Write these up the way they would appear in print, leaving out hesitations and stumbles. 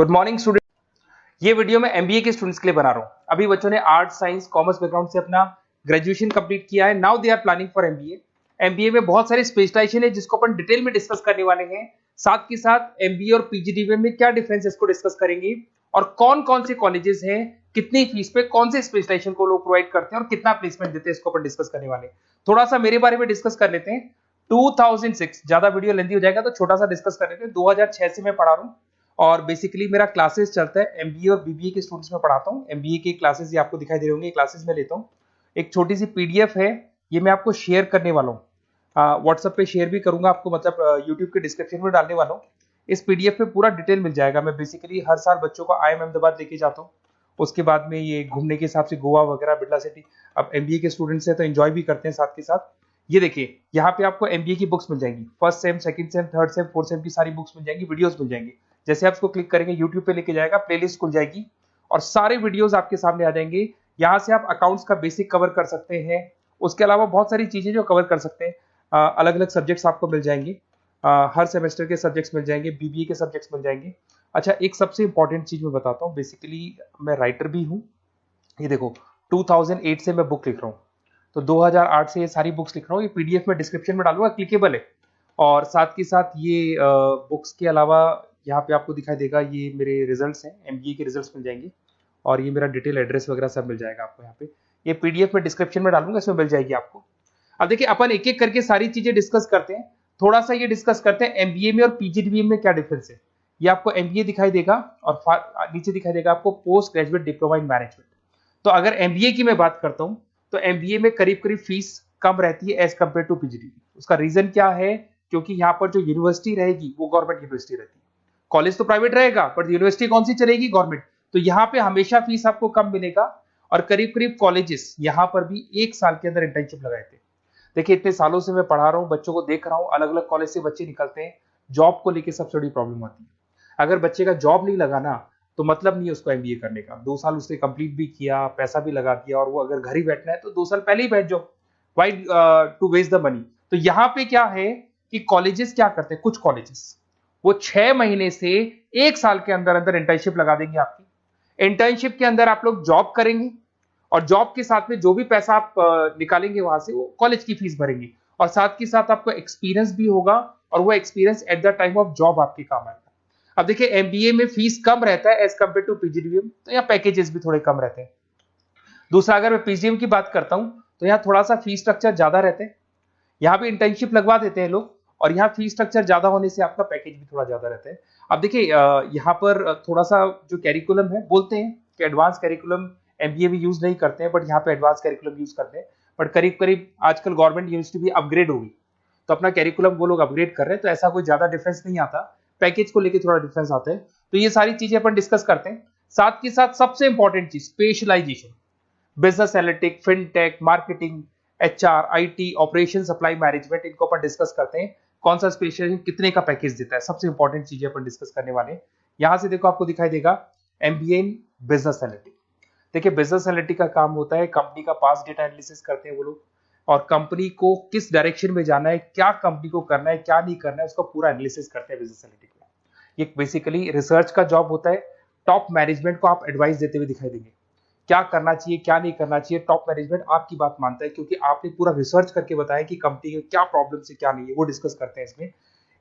Good morning student. ये video मैं MBA के स्टूडेंट्स के लिए बना रहा हूँ। अभी बच्चों ने आर्ट्स साइंस कॉमर्स बैकग्राउंड से अपना ग्रेजुएशन कंप्लीट किया है। Now they are planning for MBA. MBA में बहुत सारे स्पेशलाइजेशन है जिसको अपन डिटेल में डिस्कस करने वाले हैं। साथ के साथ एमबीए और पीजीडीबीएम में क्या डिफरेंस है इसको डिस्कस करेंगे, और कौन कौन से कॉलेजेस हैं, कितनी फीस पे कौन से स्पेशलाइजेशन को लोग प्रोवाइड करते हैं और कितना प्लेसमेंट देते हैं, इसको अपन डिस्कस करने वाले हैं। थोड़ा सा मेरे बारे में डिस्कस कर लेते हैं। 2006, ज्यादा वीडियो लेंथी हो जाएगा तो छोटा सा डिस्कस कर लेते हैं। 2006 से मैं पढ़ा रहा हूँ और बेसिकली मेरा क्लासेस चलता है एमबीए और बीबीए के स्टूडेंट्स में पढ़ाता हूँ। एमबीए के क्लासेस ये आपको दिखाई दे रहे होंगे, क्लासेस में लेता हूँ। एक छोटी सी पीडीएफ है, ये मैं आपको शेयर करने वाला हूँ, व्हाट्सएप पे शेयर भी करूंगा आपको, मतलब यूट्यूब के डिस्क्रिप्शन में डालने वाला हूँ। इस पीडीएफ पे पूरा डिटेल मिल जाएगा। मैं बेसिकली हर साल बच्चों को IIM अहमदाबाद लेके जाता हूँ। उसके बाद में ये घूमने के हिसाब से गोवा वगैरह, बिरला सिटी। अब एमबीए के स्टूडेंट्स हैं तो एंजॉय भी करते हैं साथ के साथ। ये देखिए, यहाँ पे आपको एमबीए की बुक्स मिल जाएंगी, first sem, second same, third same, fourth same की सारी बुक्स मिल जाएंगी, वीडियोस मिल जाएंगी। जैसे आप इसको क्लिक करेंगे यूट्यूब पे लेके जाएगा, प्लेलिस्ट खुल जाएगी और सारे वीडियोस आपके सामने आ जाएंगे। यहाँ से आप अकाउंट्स का बेसिक कवर कर सकते हैं। उसके अलावा बहुत सारी चीजें जो कवर कर सकते हैं। अलग अलग सब्जेक्ट्स आपको मिल जाएंगे, हर सेमेस्टर के सब्जेक्ट्स मिल जाएंगे, बीबीए के सब्जेक्ट्स मिल जाएंगे। अच्छा, एक सबसे इंपॉर्टेंट चीज मैं बताता हूँ। बेसिकली मैं राइटर भी हूँ। ये देखो, 2008 से मैं बुक लिख रहा हूँ, तो 2008 से ये सारी बुक्स लिख रहा हूँ। ये पीडीएफ में डिस्क्रिप्शन में डालूंगा, क्लिकेबल है। और साथ के साथ ये बुक्स के अलावा यहाँ पे आपको दिखाई देगा, ये मेरे रिजल्ट्स हैं, एमबीए के रिजल्ट्स मिल जाएंगे। और ये मेरा डिटेल एड्रेस वगैरह सब मिल जाएगा आपको यहाँ पे। ये पीडीएफ में डिस्क्रिप्शन में डालूंगा, इसमें मिल जाएगी आपको। अब देखिए, अपन एक एक करके सारी चीजें डिस्कस करते हैं। थोड़ा सा ये डिस्कस करते हैं एमबीए में और पीजीडीबीएम में क्या डिफरेंस है। ये आपको एमबीए दिखाई देगा और नीचे दिखाई देगा आपको post graduate diploma in management. तो अगर एमबीए की मैं बात करता हूँ तो एमबीए में करीब करीब फीस कम रहती है एज कंपेयर टू पीजीडीबीएम। उसका रीजन क्या है? क्योंकि यहाँ पर जो यूनिवर्सिटी रहेगी वो गवर्नमेंट यूनिवर्सिटी रहती है। कॉलेज तो प्राइवेट रहेगा पर यूनिवर्सिटी कौन सी चलेगी? गवर्नमेंट। तो यहाँ पे हमेशा फीस आपको कम मिलेगा। और करीब करीब कॉलेजेस यहाँ पर भी 1 साल के अंदर इंटर्नशिप लगाए थे। देखिए, इतने सालों से मैं पढ़ा रहा हूँ, बच्चों को देख रहा हूँ, अलग अलग कॉलेज से बच्चे निकलते हैं, जॉब को लेकर सबसे बड़ी प्रॉब्लम आती है। अगर बच्चे का जॉब नहीं लगा ना, तो मतलब नहीं है उसको एमबीए करने का। 2 साल उसने कंप्लीट भी किया, पैसा भी लगा दिया, और वो अगर घर ही बैठना है तो 2 साल पहले ही बैठ जाओ। Why to waste the money. तो यहाँ पे क्या है कि कॉलेजेस क्या करते हैं, कुछ कॉलेजेस वो 6 महीने से 1 साल के अंदर अंदर इंटर्नशिप लगा देंगे आपकी। इंटर्नशिप के अंदर आप लोग जॉब करेंगे और जॉब के साथ में जो भी पैसा आप निकालेंगे वहां से, वो कॉलेज की फीस भरेंगे। और साथ के साथ आपको एक्सपीरियंस भी होगा, और वो experience at the time of job आपके काम आएगा। अब देखिए, एमबीए में फीस कम रहता है एज कंपेयर टू पीजीडीबीएम, तो यहाँ पैकेजेस भी थोड़े कम रहते हैं। दूसरा, अगर मैं पीजीडीबीएम की बात करता हूं तो यहाँ थोड़ा सा फीस स्ट्रक्चर ज्यादा रहते हैं। यहाँ भी इंटर्नशिप लगवा देते हैं लोग, और यहाँ फीस स्ट्रक्चर ज्यादा होने से आपका पैकेज भी थोड़ा ज्यादा रहता है। अब देखिए, यहाँ पर थोड़ा सा जो कैरिकुलम है, बोलते हैं कि एडवांस कैरिकुलम एमबीए भी यूज नहीं करते हैं, बट यहाँ पे एडवांस कैरिकुलम यूज करते हैं। बट करीब करीब आजकल गवर्नमेंट यूनिवर्सिटी भी अपग्रेड होगी, तो अपना कैरिकुलम वो लोग अपग्रेड कर रहे हैं, तो ऐसा कोई ज्यादा डिफरेंस नहीं आता। पैकेज को लेकर थोड़ा डिफरेंस आता है। तो ये सारी चीजें अपन डिस्कस करते हैं। साथ के साथ सबसे इंपॉर्टेंट चीज, specialisation, business analytic, fintech, marketing, HR, IT, operation, supply management, इनको अपन डिस्कस करते हैं। कौन सा स्पेशलाइजेशन कितने का पैकेज देता है, सबसे इंपॉर्टेंट चीजें अपन डिस्कस करने वाले हैं। यहां से देखो, आपको दिखाई देगा एमबीए इन बिजनेस एनालिटिक। देखिए, बिजनेस एनालिटिक का काम होता है, कंपनी का पास डेटा एनालिसिस करते हैं वो लोग, और कंपनी को किस डायरेक्शन में जाना है, क्या कंपनी को करना है, क्या नहीं करना है, उसका पूरा एनालिसिस करते हैं बिजनेस एनालिटिक में। ये बेसिकली रिसर्च का जॉब होता है। टॉप मैनेजमेंट को आप एडवाइस देते हुए दिखाई देंगे, क्या करना चाहिए, क्या नहीं करना चाहिए। टॉप मैनेजमेंट आपकी बात मानता है, क्योंकि आपने पूरा रिसर्च करके बताया कि कंपनी में क्या प्रॉब्लम है, क्या नहीं है, वो डिस्कस करते हैं इसमें।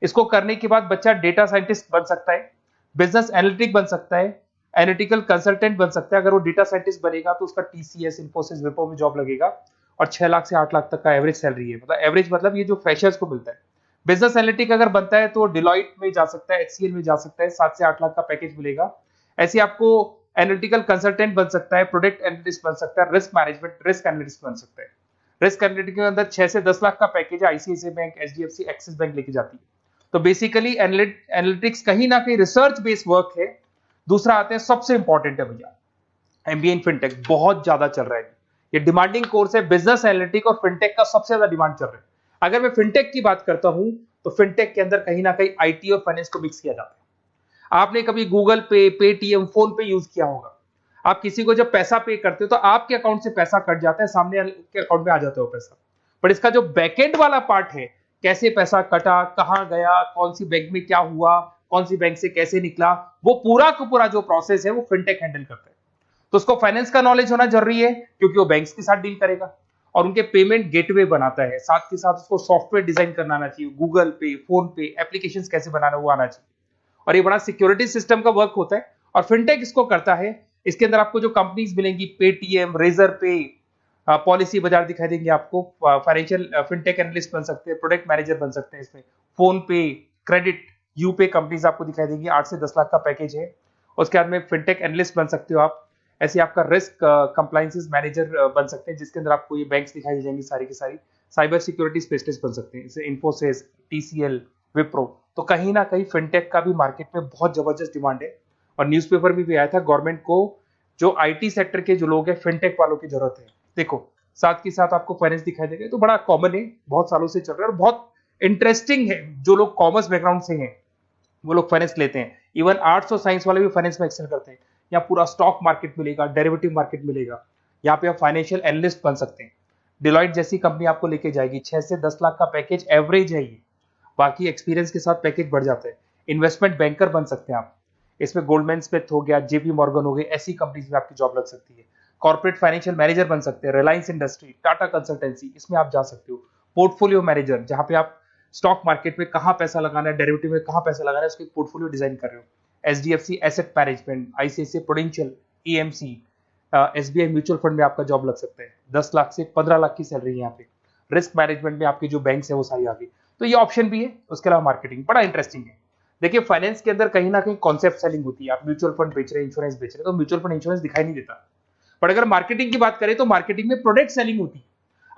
इसको करने के बाद बच्चा डेटा साइंटिस्ट बन सकता है, बिजनेस एनालिटिक बन सकता है, एनालिटिकल कंसल्टेंट बन सकता है। अगर वो डेटा साइंटिस्ट बनेगा तो उसका टीसीएस, इन्फोसिस, विप्रो में जॉब लगेगा, और 6 लाख से 8 लाख तक का एवरेज सैलरी है। मतलब एवरेज मतलब ये जो फ्रेशर्स को मिलता है। बिजनेस एनालिटिक अगर बनता है तो डिलॉइट में जा सकता है, एचसीएल में जा सकता है, 7 से 8 लाख का पैकेज मिलेगा। ऐसे आपको एनालिटिकल कंसल्टेंट बन सकता है, प्रोडक्ट एनालिस्ट बन सकता है, रिस्क मैनेजमेंट, रिस्क एनालिस्ट बन सकता है। रिस्क एनालिटिक के अंदर 6 से 10 लाख का पैकेज है, ICICI bank, HDFC, axis bank लेके जाती है। तो बेसिकली एनालिटिक्स कहीं ना कहीं रिसर्च बेस्ड वर्क है। दूसरा आते हैं, सबसे इंपॉर्टेंट है भैया, एमबीए इन फिनटेक बहुत ज्यादा चल रहा है। ये डिमांडिंग कोर्स है। बिजनेस एनालिटिक और फिनटेक का सबसे ज्यादा डिमांड चल रहा है। अगर मैं फिनटेक की बात करता हूं तो फिनटेक के अंदर कहीं ना कहीं आईटी और फाइनेंस को मिक्स किया जाता है। आपने कभी गूगल पे, पेटीएम, फोन पे यूज किया होगा। आप किसी को जब पैसा पे करते हो तो आपके अकाउंट से पैसा कट जाता है, सामने के अकाउंट में आ जाता है वो पैसा। पर इसका जो बैकएंड वाला पार्ट है, कैसे पैसा कटा, कहां गया, कौन सी बैंक में क्या हुआ, कौन सी बैंक से कैसे निकला, वो पूरा का पूरा जो प्रोसेस है वो फिनटेक हैंडल करता है। तो उसको फाइनेंस का नॉलेज होना जरूरी है क्योंकि वो बैंक्स के साथ डील करेगा और उनके पेमेंट गेटवे बनाता है। साथ के साथ उसको सॉफ्टवेयर डिजाइन करना आना चाहिए, गूगल पे, फोन पे, एप्लीकेशंस कैसे बनाना वो आना चाहिए। और ये बड़ा सिक्योरिटी सिस्टम का वर्क होता है और फिनटेक इसको करता है। इसके अंदर आपको जो कंपनीज मिलेंगी, पेटीएम, रेजर पे, पॉलिसी बाजार दिखाई देंगे आपको, फाइनेंशियल फिनटेक एनालिस्ट बन सकते हैं, प्रोडक्ट मैनेजर बन सकते हैं इसमें, फोन पे, क्रेडिट, यूपे कंपनीज आपको दिखाई देंगी। 8 से 10 लाख का पैकेज है। उसके बाद में फिनटेक एनालिस्ट बन सकते हो आप। ऐसे आपका रिस्क कंप्लायंसेस मैनेजर बन सकते हैं जिसके अंदर आपको ये बैंक्स दिखाई दे जाएंगी सारी की सारी। साइबर सिक्योरिटी स्पेशलिस्ट बन सकते हैं, जैसे इन्फोसिस, टीसीएल, विप्रो। तो कहीं ना कहीं फिनटेक का भी मार्केट में बहुत जबरदस्त डिमांड है और न्यूज़पेपर में भी आया था गवर्नमेंट को जो आईटी सेक्टर के जो लोग हैं फिनटेक वालों की जरूरत है। देखो साथ के साथ आपको फाइनेंस दिखाई देगा, तो बड़ा कॉमन है, बहुत सालों से चल रहा है और बहुत इंटरेस्टिंग है। जो लोग कॉमर्स बैकग्राउंड से हैं वो लोग फाइनेंस लेते हैं। इवन आर्ट्स और साइंस वाले भी फाइनेंस में एक्सेल करते हैं। यहाँ पूरा स्टॉक मार्केट मिलेगा, डेरिवेटिव मार्केट मिलेगा। यहाँ पे आप फाइनेंशियल एनालिस्ट बन सकते हैं। डिलॉयट जैसी कंपनी आपको लेके जाएगी। 6 से 10 लाख का पैकेज एवरेज है ये, बाकी एक्सपीरियंस के साथ पैकेज बढ़ जाता है। इन्वेस्टमेंट बैंकर बन सकते हैं आप, इसमें गोल्डमैन स्मिथ हो गया, जेपी मॉर्गन हो गए, ऐसी कंपनीज में आपकी जॉब लग सकती है। कॉर्पोरेट फाइनेंशियल मैनेजर बन सकते हैं, रिलायंस इंडस्ट्री, टाटा कंसल्टेंसी, इसमें आप जा सकते हो। पोर्टफोलियो मैनेजर, जहां पे आप स्टॉक मार्केट में कहां पैसा लगाना है, डेरिवेटिव में कहां पैसा लगाना है, उसके पोर्टफोलियो डिजाइन कर रहे हो। HDFC asset management, ICICI prudential, AMC, SBI mutual fund में आपका जॉब लग सकता है। 10 लाख से 15 लाख की सैलरी है यहाँ पे। रिस्क मैनेजमेंट में आपकी जो बैंक्स है वो सारी आ गई। तो ये ऑप्शन भी है। उसके अलावा मार्केटिंग बड़ा इंटरेस्टिंग है। देखिए फाइनेंस के अंदर कहीं ना कहीं कॉन्सेप्ट सेलिंग होती है। आप म्यूचुअल फंड बेच रहे हैं, इंश्योरेंस बेच रहे हैं, तो म्यूचुअल फंड इंश्योरेंस दिखाई नहीं देता। पर अगर मार्केटिंग की बात करें तो मार्केटिंग में प्रोडक्ट सेलिंग होती है।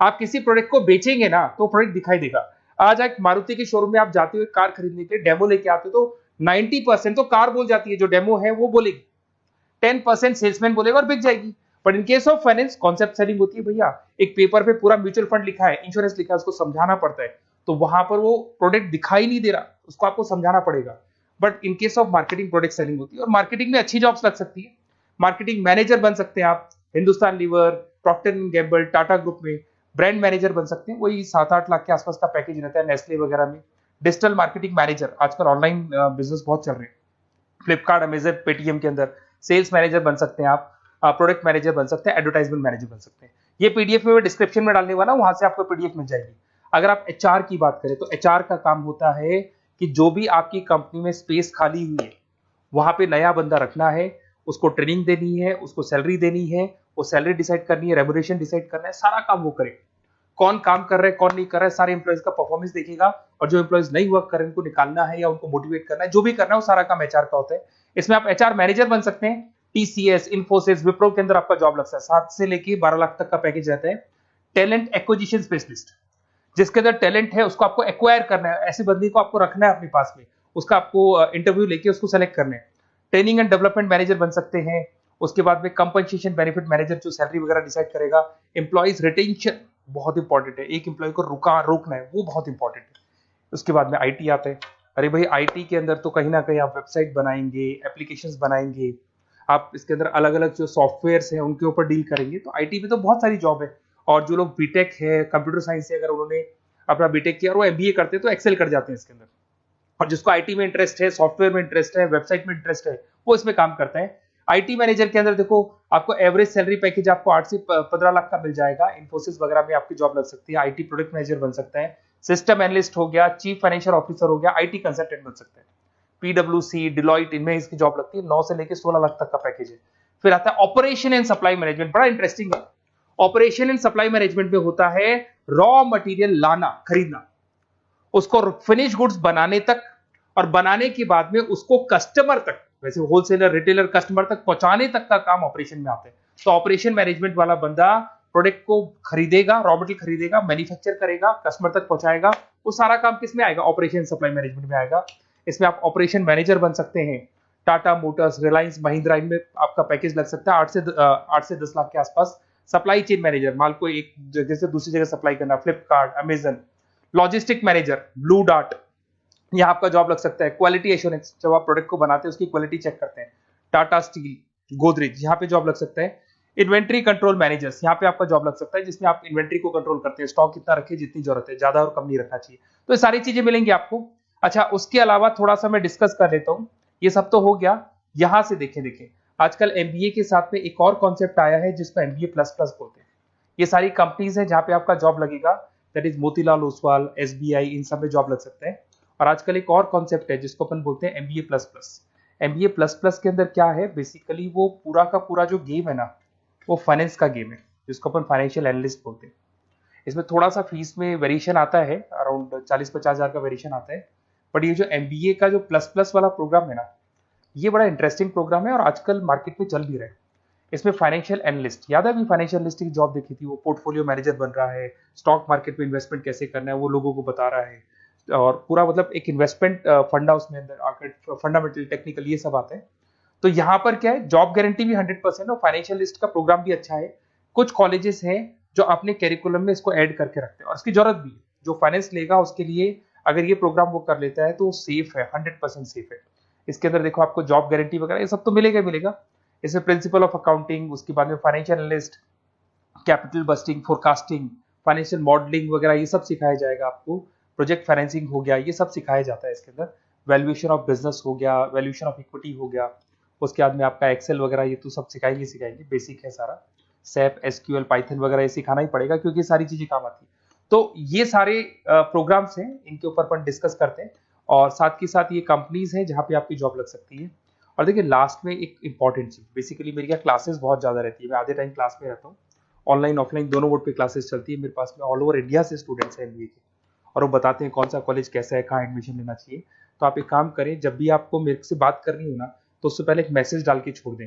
आप किसी प्रोडक्ट को बेचेंगे ना तो प्रोडक्ट दिखाई देगा। आज एक मारुति के शोरूम में आप जाते हुए कार खरीदने के लिए डेमो लेके आते हो तो 90% तो कार बोल जाती है, जो डेमो है वो बोलेगी, 10% सेल्समैन बोलेगा और बिक जाएगी। But in case of finance concept selling होती है। भैया एक पेपर पे पूरा म्यूचुअल फंड लिखा है, इंश्योरेंस लिखा है, उसको समझाना पड़ता है। तो वहां पर वो प्रोडक्ट दिखाई नहीं दे रहा, उसको आपको समझाना पड़ेगा। But in case of marketing product selling होती है और मार्केटिंग में अच्छी जॉब्स लग सकती है। मार्केटिंग मैनेजर बन सकते हैं आप, Hindustan Lever, Procter and Gamble, Tata group में ब्रांड मैनेजर बन सकते हैं। वही 7-8 लाख के आसपास का पैकेज रहता है, नेस्ले वगैरह में। डिजिटल मार्केटिंग मैनेजर, आजकल ऑनलाइन बिजनेस बहुत चल रहे हैं, फ्लिपकार्ट, अमेजन, पेटीएम के अंदर सेल्स मैनेजर बन सकते हैं आप, प्रोडक्ट मैनेजर बन सकते हैं, एडवर्टाइजमेंट मैनेजर बन सकते हैं। ये पीडीएफ में डिस्क्रिप्शन में डालने वाला, वहां से आपको पीडीएफ मिल जाएगी। अगर आप एचआर की बात करें तो एचआर का काम होता है कि जो भी आपकी कंपनी में स्पेस खाली हुई है वहां पे नया बंदा रखना है, उसको ट्रेनिंग देनी है, उसको सैलरी देनी है, वो सैलरी डिसाइड करनी है, रेम्यूनरेशन डिसाइड करना है, सारा काम वो करे। कौन काम कर रहा है, कौन नहीं कर रहा है, सारे एम्प्लॉइज का परफॉर्मेंस देखेगा और जो एम्प्लॉइज नहीं वर्क कर रहे हैं उनको निकालना है या उनको मोटिवेट करना है, जो भी करना है वो सारा काम एचआर का होता है। इसमें आप एचआर मैनेजर बन सकते हैं। टीसीएस, इन्फोसिस, विप्रो के अंदर आपका जॉब लगता है। 7 से लेके 12 लाख तक का पैकेज रहता है। टैलेंट एक्विजिशन स्पेशलिस्ट, जिसके अंदर टैलेंट है उसको आपको एक्वायर करना है, ऐसे बंदी को आपको रखना है अपने पास में, उसका आपको इंटरव्यू लेके उसको सेलेक्ट करना है। ट्रेनिंग एंड डेवलपमेंट मैनेजर बन सकते हैं। उसके बाद में कंपनसेशन बेनिफिट मैनेजर, जो सैलरी वगैरह डिसाइड करेगा। एम्प्लॉइज रिटेंशन बहुत इंपॉर्टेंट है, एक एम्प्लॉय को रोकना है, वो बहुत इंपॉर्टेंट है। उसके बाद में आईटी आता है। अरे भाई आईटी के अंदर तो कहीं ना कहीं आप वेबसाइट बनाएंगे, एप्लीकेशंस बनाएंगे, आप इसके अंदर अलग अलग जो सॉफ्टवेयर्स हैं उनके ऊपर डील करेंगे। तो आईटी में तो बहुत सारी जॉब है। और जो लोग बीटेक है, कंप्यूटर साइंस से अगर उन्होंने अपना बीटेक किया और वो एमबीए करते हैं तो एक्सेल कर जाते हैं इसके अंदर। और जिसको आईटी में इंटरेस्ट है, सॉफ्टवेयर में इंटरेस्ट है, वेबसाइट में इंटरेस्ट है, वो इसमें काम करता है। आईटी मैनेजर के अंदर देखो आपको एवरेज सैलरी पैकेज आपको 8 से 15 लाख का मिल जाएगा। इन्फोसिस वगैरह में आपकी जॉब लग सकती है। आईटी प्रोडक्ट मैनेजर बन सकता है, सिस्टम एनालिस्ट हो गया, चीफ फाइनेंशियल ऑफिसर हो गया, आईटी कंसल्टेंट बन सकते हैं। पीडब्ल्यूसी, डिलॉयट, इनमें इसकी जॉब लगती है। 9 से लेकर 16 लाख तक का पैकेज है। फिर आता है ऑपरेशन एंड सप्लाई मैनेजमेंट, बड़ा इंटरेस्टिंग है। ऑपरेशन एंड सप्लाई मैनेजमेंट में होता है रॉ मटेरियल लाना, खरीदना, उसको फिनिश गुड्स बनाने तक और बनाने के बाद में उसको कस्टमर तक, वैसे होलसेलर, रिटेलर, कस्टमर तक पहुंचाने तक का काम ऑपरेशन में आता है। तो ऑपरेशन मैनेजमेंट वाला बंदा प्रोडक्ट को खरीदेगा, रॉ मटेरियल खरीदेगा, मैन्युफैक्चर करेगा, कस्टमर तक पहुंचाएगा, वो सारा काम किस में आएगा, ऑपरेशन सप्लाई मैनेजमेंट में आएगा। इसमें आप ऑपरेशन मैनेजर बन सकते हैं। टाटा मोटर्स, रिलायंस, महिंद्रा, इनमें आपका पैकेज लग सकता है 8 से 10 लाख के आसपास। सप्लाई चेन मैनेजर, माल को एक जगह से दूसरी जगह सप्लाई करना, Flipkart, Amazon. Logistic manager, blue dart, यहाँ आपका जॉब लग सकता है। क्वालिटी एश्योरेंस, जब आप प्रोडक्ट को बनाते हैं उसकी क्वालिटी चेक करते हैं, टाटा स्टील, गोदरेज, यहाँ पे जॉब लग सकता है। इन्वेंट्री कंट्रोल मैनेजर्स, यहाँ पे आपका जॉब लग सकता है, जिसमें आप इन्वेंट्री को कंट्रोल करते हैं, स्टॉक कितना रखे, जितनी जरूरत है, ज्यादा और कम नहीं रखना चाहिए। तो ये सारी चीजें मिलेंगी आपको। अच्छा, उसके अलावा थोड़ा सा मैं डिस्कस कर लेता हूँ। ये सब तो हो गया। यहाँ से देखें आजकल एमबीए के साथ में एक और कॉन्सेप्ट आया है जिसको एमबीए प्लस प्लस बोलते हैं। ये सारी कंपनीज हैं जहाँ पे आपका जॉब लगेगा, that is Motilal Oswal, SBI, इन सब में जॉब लग सकता है। और आजकल एक और कॉन्सेप्ट है जिसको अपन बोलते हैं MBA plus plus. MBA plus plus के अंदर क्या है, बेसिकली वो पूरा का पूरा जो गेम है ना, वो फाइनेंस का गेम है, जिसको अपन फाइनेंशियल एनालिस्ट बोलते हैं। इसमें थोड़ा सा फीस में वेरिएशन आता है, अराउंड 40-50 हज़ार का वेरिएशन आता है। बट ये जो एमबीए का जो प्लस प्लस वाला प्रोग्राम है ना, ये बड़ा इंटरेस्टिंग प्रोग्राम है और आजकल मार्केट में चल भी रहा है। इसमें फाइनेंशियल एनालिस्ट, याद है अभी फाइनेंशियल एनालिस्ट की जॉब देखी थी, वो पोर्टफोलियो मैनेजर बन रहा है, स्टॉक मार्केट में इन्वेस्टमेंट कैसे करना है वो लोगों को बता रहा है, और पूरा मतलब एक इन्वेस्टमेंट फंडा उसमें अंदर आकर फंडामेंटल टेक्निकल ये सब आता है। तो यहाँ पर क्या है, जॉब गारंटी भी 100% और फाइनेंशियल लिस्ट का प्रोग्राम भी अच्छा है। कुछ कॉलेजेस हैं जो अपने कैरिकुलम में इसको ऐड करके रखते हैं और इसकी जरूरत भी है। जो फाइनेंस लेगा उसके लिए अगर ये प्रोग्राम वो कर लेता है तो सेफ है, 100% सेफ है। इसके अंदर देखो आपको जॉब गारंटी वगैरह ये सब तो मिलेगा ही मिलेगा। इसमें प्रिंसिपल ऑफ अकाउंटिंग, उसके बाद में financial analyst, capital budgeting, forecasting, financial modelling वगैरह ये सब सिखाया जाएगा आपको। प्रोजेक्ट फाइनेंसिंग हो गया, ये सब सिखाया जाता है इसके अंदर। वैल्यूएशन ऑफ बिजनेस हो गया, वैल्यूएशन ऑफ इक्विटी हो गया। उसके बाद में आपका एक्सेल वगैरह ये तो सब सिखाएंगे, बेसिक है सारा। सैप, एसक्यूएल, पाइथन वगैरह ये सिखाना ही पड़ेगा क्योंकि सारी चीजें काम आती है। तो ये सारे प्रोग्राम्स हैं, इनके ऊपर अपन डिस्कस करते हैं और साथ के साथ ये कंपनीज हैं जहाँ पे आपकी जॉब लग सकती है। और देखिए लास्ट में एक इंपॉर्टेंट चीज, बेसिकली मेरी क्या क्लासेस बहुत ज्यादा रहती है, मैं आधे टाइम क्लास में रहता हूँ। ऑनलाइन ऑफलाइन दोनों मोड पे क्लासेस चलती है। मेरे पास में ऑल ओवर इंडिया से स्टूडेंट्स हैं एमबीए के, और वो बताते हैं कौन सा कॉलेज कैसा है, कहाँ एडमिशन लेना चाहिए। तो आप एक काम करें, जब भी आपको मेरे से बात करनी हो ना, तो उससे पहले एक मैसेज डाल के छोड़ दें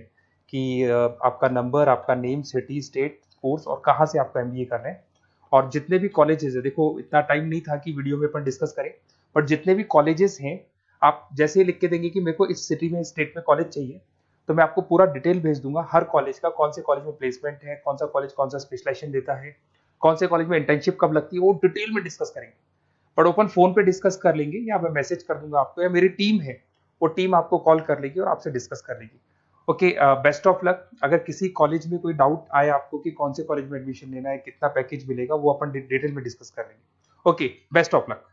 कि आपका नंबर, आपका नेम, सिटी, स्टेट, कोर्स और कहाँ से आपका एमबीए कर रहे हैं। और जितने भी कॉलेजेस है, देखो इतना टाइम नहीं था कि वीडियो में अपन डिस्कस करें, बट जितने भी कॉलेजेस हैं आप जैसे ही लिख के देंगे कि मेरे को इस सिटी में, स्टेट में कॉलेज चाहिए, तो मैं आपको पूरा डिटेल भेज दूंगा हर कॉलेज का, कौन से कॉलेज में प्लेसमेंट है, कौन सा कॉलेज कौन सा स्पेशलाइजेशन देता है, कौन से कॉलेज में इंटर्नशिप कब लगती है, वो डिटेल में डिस्कस करेंगे। बट ओपन फोन पे डिस्कस कर लेंगे, या मैं मैसेज कर दूंगा आपको, या मेरी टीम है वो टीम आपको कॉल कर लेगी और आपसे डिस्कस कर लेगी। Okay, best of luck. अगर किसी कॉलेज में कोई डाउट आए आपको कि कौन से कॉलेज में एडमिशन लेना है, कितना पैकेज मिलेगा, वो अपन डिटेल में डिस्कस कर लेंगे। Okay, best of luck.